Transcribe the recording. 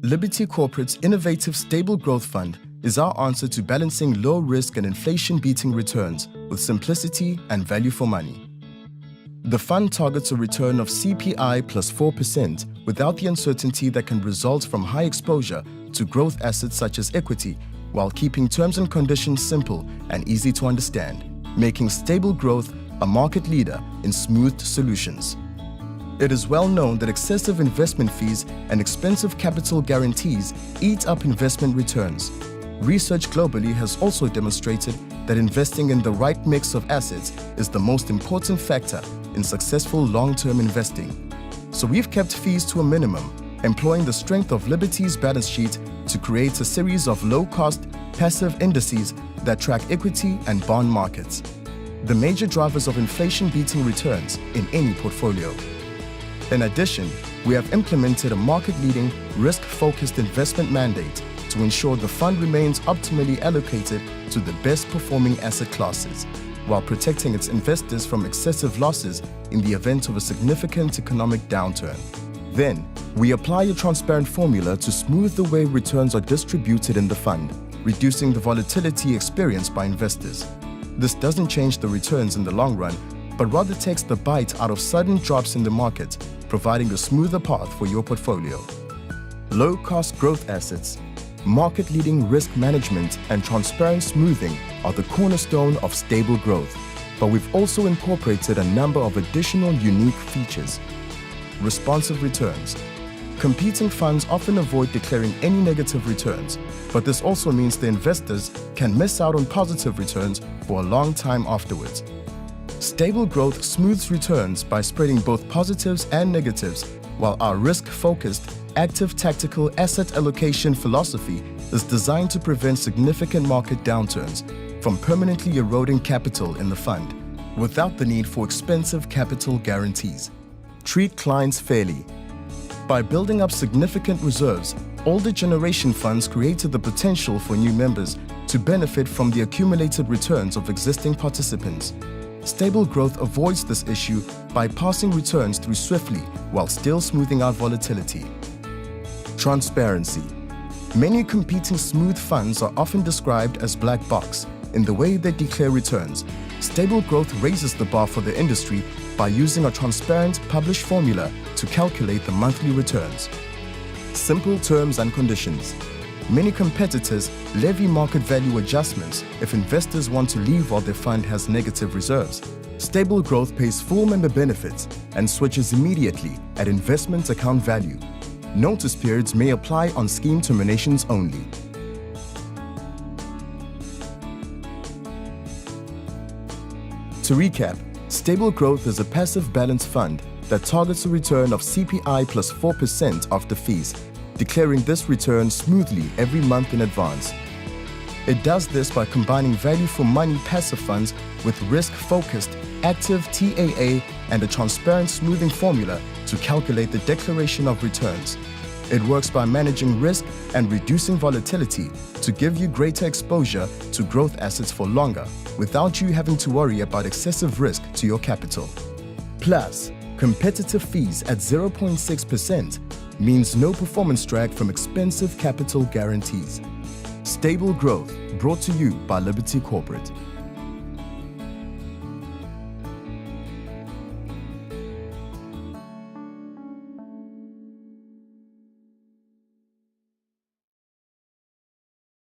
Liberty Corporate's innovative Stable Growth Fund is our answer to balancing low risk and inflation-beating returns with simplicity and value for money. The fund targets a return of CPI plus 4% without the uncertainty that can result from high exposure to growth assets such as equity, while keeping terms and conditions simple and easy to understand, making Stable Growth a market leader in smoothed solutions. It is well known that excessive investment fees and expensive capital guarantees eat up investment returns. Research globally has also demonstrated that investing in the right mix of assets is the most important factor in successful long-term investing. So we've kept fees to a minimum, employing the strength of Liberty's balance sheet to create a series of low-cost, passive indices that track equity and bond markets, the major drivers of inflation-beating returns in any portfolio. In addition, we have implemented a market-leading, risk-focused investment mandate to ensure the fund remains optimally allocated to the best-performing asset classes, while protecting its investors from excessive losses in the event of a significant economic downturn. Then, we apply a transparent formula to smooth the way returns are distributed in the fund, reducing the volatility experienced by investors. This doesn't change the returns in the long run, but rather takes the bite out of sudden drops in the market, providing a smoother path for your portfolio. Low-cost growth assets, market-leading risk management, and transparent smoothing are the cornerstone of Stable Growth, but we've also incorporated a number of additional unique features. Responsive returns. Competing funds often avoid declaring any negative returns, but this also means the investors can miss out on positive returns for a long time afterwards. Stable Growth smooths returns by spreading both positives and negatives, while our risk-focused, active tactical asset allocation philosophy is designed to prevent significant market downturns from permanently eroding capital in the fund, without the need for expensive capital guarantees. Treat clients fairly. By building up significant reserves, older generation funds created the potential for new members to benefit from the accumulated returns of existing participants. Stable Growth avoids this issue by passing returns through swiftly while still smoothing out volatility. Transparency. Many competing smooth funds are often described as black box in the way they declare returns. Stable Growth raises the bar for the industry by using a transparent, published formula to calculate the monthly returns. Simple terms and conditions. Many competitors levy market value adjustments if investors want to leave while their fund has negative reserves. Stable Growth pays full member benefits and switches immediately at investment account value. Notice periods may apply on scheme terminations only. To recap, Stable Growth is a passive balanced fund that targets a return of CPI plus 4% after fees, declaring this return smoothly every month in advance. It does this by combining value for money passive funds with risk-focused, active TAA and a transparent smoothing formula to calculate the declaration of returns. It works by managing risk and reducing volatility to give you greater exposure to growth assets for longer, without you having to worry about excessive risk to your capital. Plus, competitive fees at 0.6% means no performance drag from expensive capital guarantees. Stable Growth, brought to you by Liberty Corporate.